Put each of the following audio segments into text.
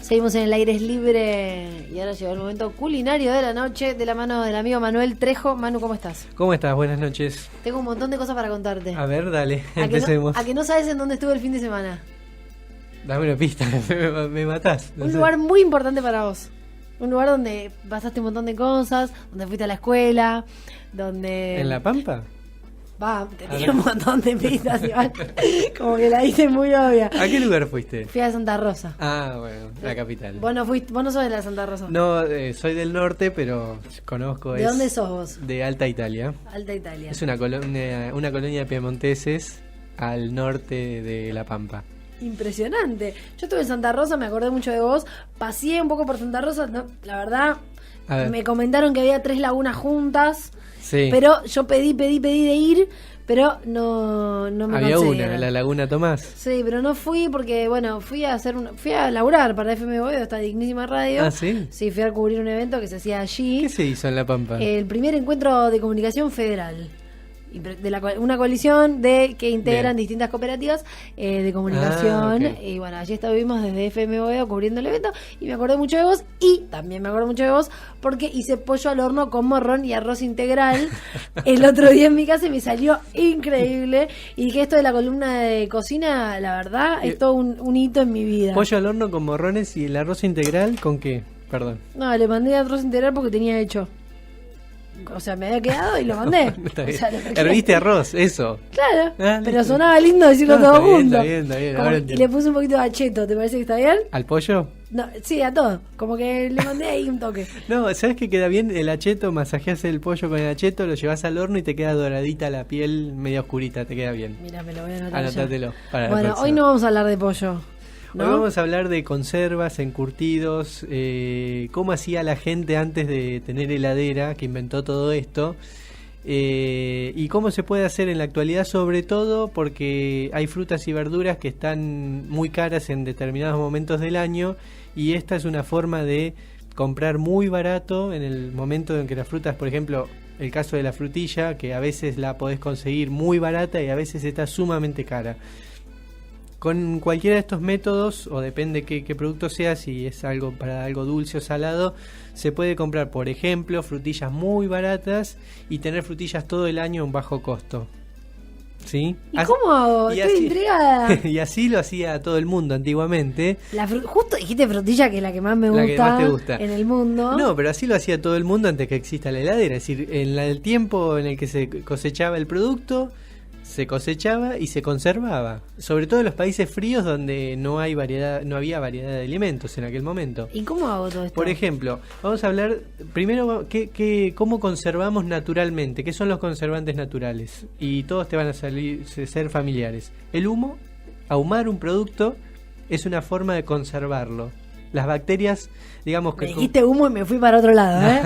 Seguimos en el aire es libre y ahora llegó el momento culinario de la noche de la mano del amigo Manuel Trejo. Manu, ¿cómo estás? ¿Cómo estás? Buenas noches. Tengo un montón de cosas para contarte. A ver, dale, empecemos. A que no sabes en dónde estuve el fin de semana. Dame una pista, me matás. Un lugar muy importante para vos. Un lugar donde pasaste un montón de cosas, donde fuiste a la escuela, donde... ¿En La Pampa? Va, te tiré un montón de pistas, igual. Como que la hice muy obvia. ¿A qué lugar fuiste? Fui a Santa Rosa. Ah, bueno, la capital. Vos no sos de la Santa Rosa. No, soy del norte, pero conozco... ¿De dónde sos vos? De Alta Italia. Alta Italia. Es una colonia de piemonteses al norte de La Pampa. Impresionante. Yo estuve en Santa Rosa, me acordé mucho de vos. Paseé un poco por Santa Rosa. No, la verdad, me comentaron que había 3 lagunas juntas. Sí. Pero yo pedí de ir, pero no me había conseguí. Una, la Laguna Tomás. Sí, pero no fui porque, bueno, fui a laburar para FM Boedo, esta dignísima radio. ¿Ah, sí? Sí, fui a cubrir un evento que se hacía allí. ¿Qué se hizo en La Pampa? El primer encuentro de comunicación federal. De una coalición que integran distintas cooperativas de comunicación. Okay. Y bueno, allí estuvimos desde FM Boedo cubriendo el evento y me acordé mucho de vos. Y también me acuerdo mucho de vos porque hice pollo al horno con morrón y arroz integral el otro día en mi casa y me salió increíble. Y que esto de la columna de cocina, la verdad, es todo un hito en mi vida. Pollo al horno con morrones y el arroz integral, ¿con qué? Perdón. No, le mandé arroz integral porque tenía hecho. O sea, me había quedado y lo mandé. O sea, herviste arroz, eso. Claro, pero sonaba lindo decirlo todo junto. Está bien. Y le puse un poquito de acheto, ¿te parece que está bien? ¿Al pollo? No, sí, a todo. Como que le mandé ahí un toque. No, ¿sabes qué queda bien? El acheto, masajeas el pollo con el acheto, lo llevas al horno y te queda doradita la piel, media oscurita, te queda bien. Mira, me lo voy a anotar. Anótatelo. Bueno, hoy no vamos a hablar de pollo. ¿No? Hoy vamos a hablar de conservas, encurtidos, cómo hacía la gente antes de tener heladera, que inventó todo esto, y cómo se puede hacer en la actualidad, sobre todo porque hay frutas y verduras que están muy caras en determinados momentos del año, y esta es una forma de comprar muy barato en el momento en que las frutas, por ejemplo, el caso de la frutilla, que a veces la podés conseguir muy barata y a veces está sumamente cara. Con cualquiera de estos métodos, o depende qué producto sea, si es algo para algo dulce o salado, se puede comprar, por ejemplo, frutillas muy baratas y tener frutillas todo el año a un bajo costo. ¿Sí? ¿Y cómo hago? Estoy intrigada. Y así lo hacía todo el mundo antiguamente. Justo dijiste frutilla, que es la que más me gusta, que más te gusta en el mundo. No, pero así lo hacía todo el mundo antes que exista la heladera. Es decir, en el tiempo en el que se cosechaba el producto, se cosechaba y se conservaba, sobre todo en los países fríos donde no había variedad de alimentos en aquel momento. ¿Y cómo hago todo esto? Por ejemplo, vamos a hablar primero cómo conservamos naturalmente, qué son los conservantes naturales, y todos te van a ser familiares. El humo, ahumar un producto, es una forma de conservarlo. Las bacterias, digamos que... Me dijiste humo y me fui para otro lado, ¿eh?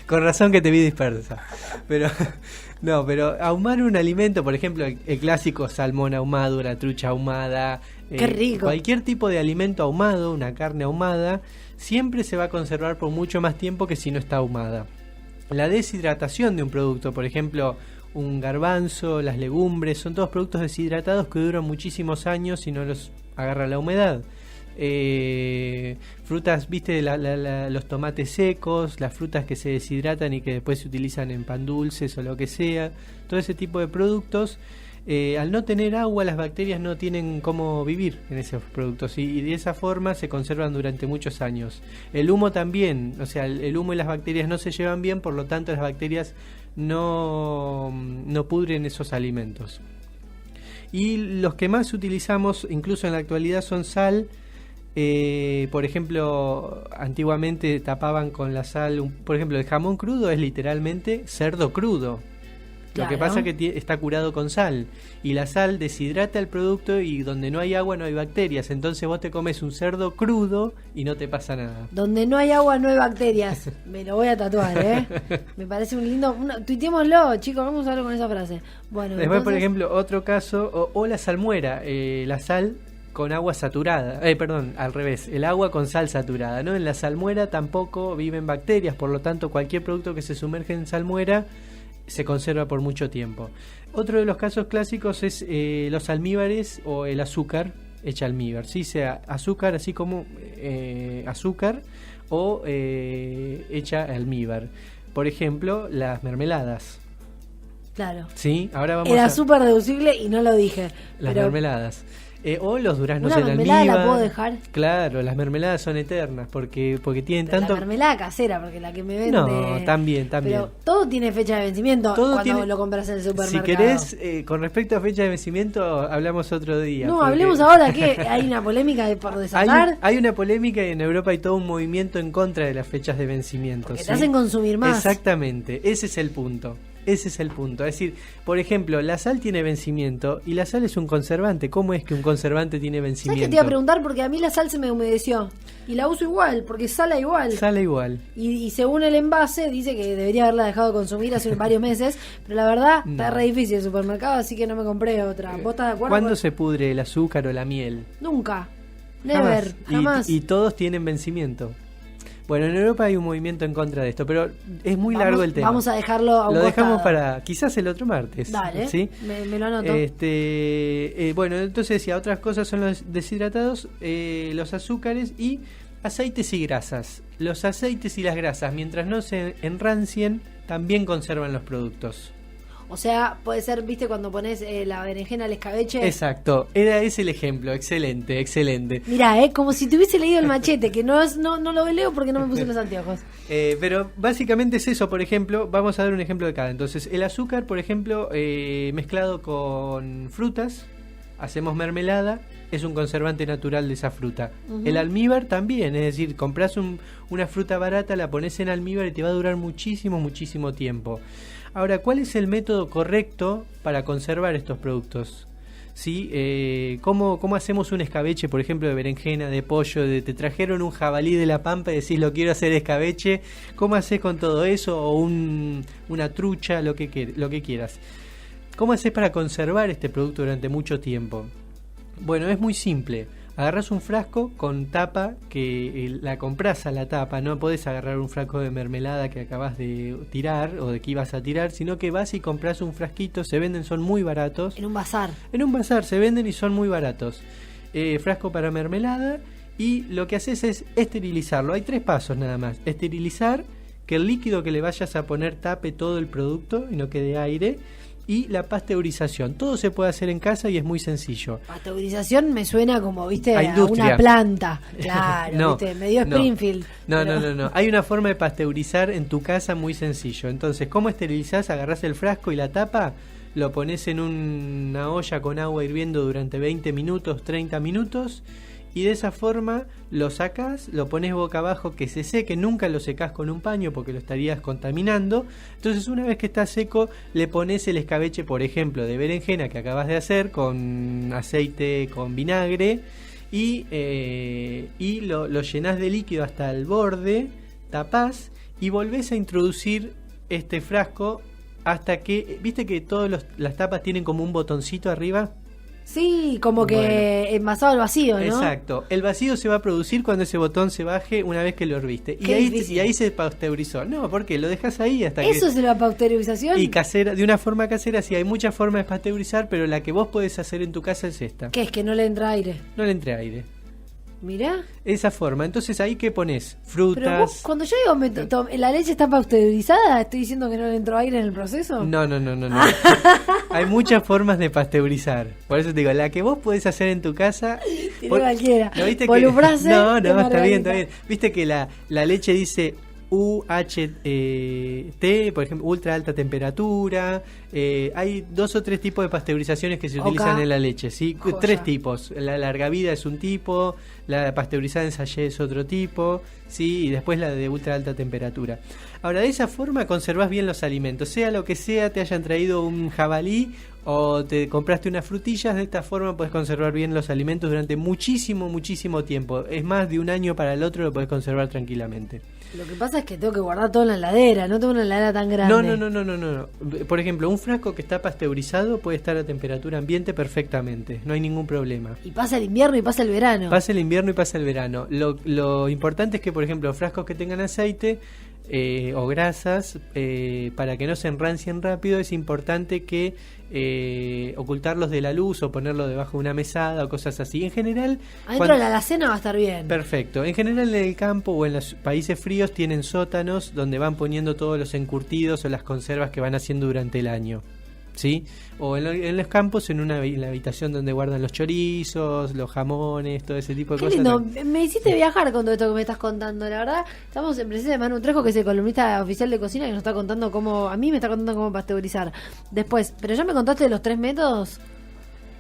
Con razón que te vi dispersa. Pero ahumar un alimento, por ejemplo, el clásico salmón ahumado, una trucha ahumada, ¡qué rico! Cualquier tipo de alimento ahumado, una carne ahumada, siempre se va a conservar por mucho más tiempo que si no está ahumada. La deshidratación de un producto, por ejemplo, un garbanzo, las legumbres, son todos productos deshidratados que duran muchísimos años si no los agarra la humedad. Frutas, viste, los tomates secos, las frutas que se deshidratan y que después se utilizan en pan dulces o lo que sea, todo ese tipo de productos, al no tener agua, las bacterias no tienen cómo vivir en esos productos y de esa forma se conservan durante muchos años. El humo también, o sea, el humo y las bacterias no se llevan bien, por lo tanto las bacterias no pudren esos alimentos. Y los que más utilizamos, incluso en la actualidad, son sal. Por ejemplo, antiguamente tapaban con la sal, por ejemplo, el jamón crudo es literalmente cerdo crudo. Claro. Lo que pasa es que está curado con sal y la sal deshidrata el producto y donde no hay agua no hay bacterias. Entonces vos te comes un cerdo crudo y no te pasa nada. Donde no hay agua no hay bacterias. Me lo voy a tatuar, ¿eh? Me parece un lindo... Tuiteémoslo, chicos, vamos a hablar con esa frase. Bueno, después, entonces... por ejemplo, otro caso, o la salmuera, la sal con agua saturada, al revés, el agua con sal saturada, ¿no? En la salmuera tampoco viven bacterias, por lo tanto cualquier producto que se sumerge en salmuera se conserva por mucho tiempo. Otro de los casos clásicos es los almíbares o el azúcar, hecha almíbar, ¿sí? Sea azúcar, así como azúcar o hecha almíbar. Por ejemplo, las mermeladas. Claro. Sí, ahora vamos Era súper deducible y no lo dije. Las pero mermeladas. O los duraznos ¿una en mermelada almíbar. la puedo dejar? Claro, las mermeladas son eternas porque tienen Pero tanto... la mermelada casera, porque la que me vende... No, también. Pero todo tiene fecha de vencimiento Todo cuando tiene... lo compras en el supermercado. Si querés, con respecto a fecha de vencimiento, hablamos otro día. No, porque... hablemos ahora que hay una polémica por desatar. Hay una polémica y en Europa hay todo un movimiento en contra de las fechas de vencimiento. Porque ¿sí? te hacen consumir más. Exactamente, ese es el punto. Ese es el punto. Es decir, por ejemplo, la sal tiene vencimiento y la sal es un conservante. ¿Cómo es que un conservante tiene vencimiento? ¿Sabes qué te iba a preguntar? Porque a mí la sal se me humedeció. Y la uso igual, porque sala igual. Sale igual. Y según el envase, dice que debería haberla dejado de consumir hace varios meses. Pero la verdad, está re difícil el supermercado, así que no me compré otra. ¿Vos estás de acuerdo? ¿Cuándo se pudre el azúcar o la miel? Nunca. Never. Jamás. Y todos tienen vencimiento. Bueno, en Europa hay un movimiento en contra de esto, pero es muy largo el tema. Vamos a dejarlo a un Lo dejamos costado. para quizás el otro martes. Dale, ¿sí? me lo anoto. Bueno, entonces decía, otras cosas son los deshidratados, los azúcares y aceites y grasas. Los aceites y las grasas, mientras no se enrancien, también conservan los productos. O sea, puede ser, viste, cuando pones la berenjena al escabeche. Exacto, ese el ejemplo, excelente, excelente. Mirá, como si te hubiese leído el machete, que no lo leo porque no me puse los anteojos. Pero básicamente es eso, por ejemplo, vamos a dar un ejemplo de cada. Entonces, el azúcar, por ejemplo, mezclado con frutas, hacemos mermelada, es un conservante natural de esa fruta. Uh-huh. El almíbar también, es decir, compras una fruta barata, la pones en almíbar y te va a durar muchísimo, muchísimo tiempo. Ahora, ¿cuál es el método correcto para conservar estos productos? ¿Sí? ¿Cómo hacemos un escabeche, por ejemplo, de berenjena, de pollo? Te trajeron un jabalí de la pampa y decís, lo quiero hacer escabeche. ¿Cómo haces con todo eso? O una trucha, lo que quieras. ¿Cómo haces para conservar este producto durante mucho tiempo? Bueno, es muy simple. Agarrás un frasco con tapa, que la compras a la tapa, no podés agarrar un frasco de mermelada que acabas de tirar o de que ibas a tirar, sino que vas y compras un frasquito, se venden, son muy baratos. En un bazar. En un bazar se venden y son muy baratos. Frasco para mermelada y lo que haces es esterilizarlo. Hay 3 pasos nada más. Esterilizar, que el líquido que le vayas a poner tape todo el producto y no quede aire. Y la pasteurización. Todo se puede hacer en casa y es muy sencillo. Pasteurización me suena como, viste, a una planta. Claro, no, viste, medio Springfield. No. Hay una forma de pasteurizar en tu casa muy sencillo. Entonces, ¿cómo esterilizás? Agarrás el frasco y la tapa, lo pones en una olla con agua hirviendo durante 20 minutos, 30 minutos. Y de esa forma lo sacas, lo pones boca abajo que se seque, nunca lo secás con un paño porque lo estarías contaminando. Entonces una vez que está seco le pones el escabeche, por ejemplo, de berenjena que acabas de hacer con aceite, con vinagre y lo llenás de líquido hasta el borde, tapás y volvés a introducir este frasco hasta que, viste que todas las tapas tienen como un botoncito arriba. Sí, como que envasado al vacío, ¿no? Exacto. El vacío se va a producir cuando ese botón se baje una vez que lo herviste. Y ahí se pasteurizó. No, ¿por qué? Lo dejas ahí hasta que... ¿Eso es la pasteurización? Y casera, de una forma casera, sí, hay muchas formas de pasteurizar, pero la que vos podés hacer en tu casa es esta. ¿Qué es? Que no le entra aire. No le entre aire. Mirá. Esa forma. Entonces, ¿ahí qué pones? Frutas. Pero vos, cuando yo digo la leche está pasteurizada, ¿estoy diciendo que no le entró aire en el proceso? No. Hay muchas formas de pasteurizar. Por eso te digo, la que vos podés hacer en tu casa. Cualquiera. ¿No viste Volubrase no, está bien. Viste que la leche dice UHT, por ejemplo, ultra alta temperatura. Hay 2 o 3 tipos de pasteurizaciones que se utilizan en la leche, ¿sí? 3 tipos. La larga vida es un tipo, la pasteurizada en sachet es otro tipo, ¿sí? Y después la de ultra alta temperatura. Ahora, de esa forma conservás bien los alimentos, sea lo que sea, te hayan traído un jabalí o te compraste unas frutillas, de esta forma podés conservar bien los alimentos durante muchísimo, muchísimo tiempo. Es más, de un año para el otro lo podés conservar tranquilamente. Lo que pasa es que tengo que guardar todo en la heladera, no tengo una heladera tan grande. No. Por ejemplo, un frasco que está pasteurizado puede estar a temperatura ambiente perfectamente, no hay ningún problema. Y pasa el invierno y pasa el verano. Pasa el invierno y pasa el verano. Lo importante es que, por ejemplo, frascos que tengan aceite, o grasas, para que no se enrancien rápido, es importante que ocultarlos de la luz o ponerlo debajo de una mesada o cosas así. En general, adentro de la alacena va a estar bien. Perfecto. En general en el campo o en los países fríos tienen sótanos donde van poniendo todos los encurtidos o las conservas que van haciendo durante el año, ¿sí? O en los campos en la habitación donde guardan los chorizos, los jamones, todo ese tipo de Qué cosas. lindo, me hiciste viajar con todo esto que me estás contando, la verdad. Estamos en presencia de Manu Trejo, que es el columnista oficial de cocina, que nos está contando a mí me está contando cómo pasteurizar. Después, pero ya me contaste los 3 métodos.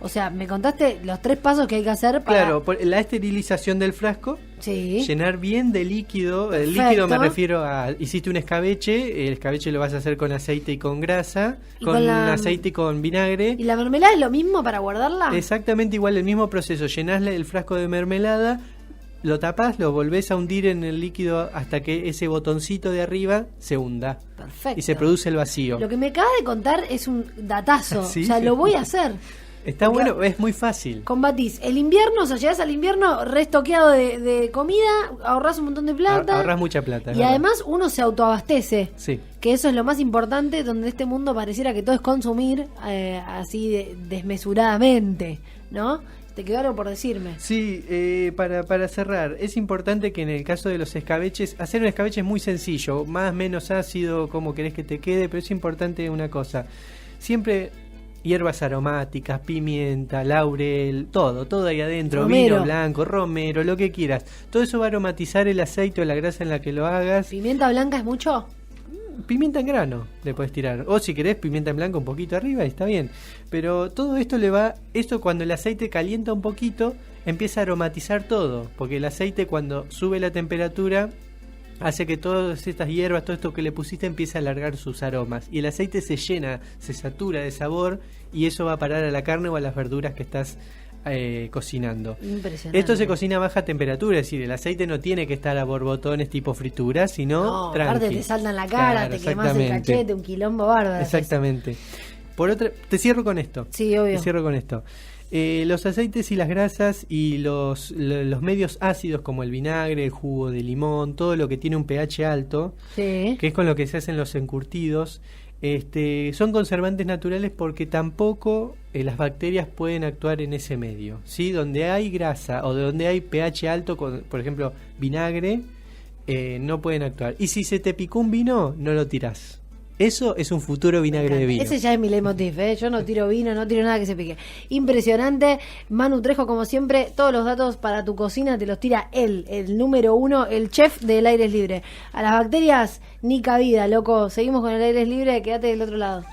O sea, me contaste los 3 pasos que hay que hacer para... Claro, la esterilización del frasco, sí, llenar bien de líquido. Perfecto. El líquido me refiero a, hiciste un escabeche, el escabeche lo vas a hacer con aceite y con grasa, con aceite y con vinagre. ¿Y la mermelada es lo mismo para guardarla? Exactamente igual, el mismo proceso, llenás el frasco de mermelada, lo tapás, lo volvés a hundir en el líquido hasta que ese botoncito de arriba se hunda. Perfecto. Y se produce el vacío. Lo que me acabas de contar es un datazo. Sí. O sea, lo voy a hacer. Está Porque bueno, es muy fácil. combatís el invierno, o sea, llegás al invierno restoqueado de comida, ahorrás un montón de plata. Ahorrás mucha plata. Y además uno se autoabastece. Sí. Que eso es lo más importante, donde este mundo pareciera que todo es consumir así desmesuradamente, ¿no? ¿Te quedó algo por decirme? Sí, para cerrar, es importante que en el caso de los escabeches, hacer un escabeche es muy sencillo, más menos ácido, como querés que te quede, pero es importante una cosa. Siempre hierbas aromáticas, pimienta, laurel, todo ahí adentro, Romero. vino blanco, romero, lo que quieras. Todo eso va a aromatizar el aceite o la grasa en la que lo hagas. ¿Pimienta blanca es mucho? Pimienta en grano le puedes tirar. O si querés pimienta en blanco un poquito arriba, está bien. Pero todo esto esto cuando el aceite calienta un poquito, empieza a aromatizar todo. Porque el aceite cuando sube la temperatura hace que todas estas hierbas, todo esto que le pusiste empiece a alargar sus aromas. Y el aceite se llena, se satura de sabor y eso va a parar a la carne o a las verduras que estás cocinando. Impresionante. Esto se cocina a baja temperatura, es decir, el aceite no tiene que estar a borbotones tipo fritura, sino No, tranqui. aparte te saltan la cara, Claro, te quemas el exactamente. cachete, un quilombo bárbaro. Exactamente. Por otra, te cierro con esto. Sí, obvio. Te cierro con esto. Los aceites y las grasas y los medios ácidos como el vinagre, el jugo de limón, todo lo que tiene un pH alto, Sí. que es con lo que se hacen los encurtidos, son conservantes naturales porque tampoco las bacterias pueden actuar en ese medio, ¿sí? Donde hay grasa o donde hay pH alto, por ejemplo vinagre, no pueden actuar. Y si se te picó un vino, no lo tirás. Eso es un futuro vinagre de vino. Ese ya es mi leitmotiv, ¿eh? Yo no tiro vino, no tiro nada que se pique. Impresionante. Manu Trejo, como siempre, todos los datos para tu cocina te los tira él, el número 1, el chef del Aires Libre. A las bacterias, ni cabida, loco. Seguimos con el Aires Libre, quédate del otro lado.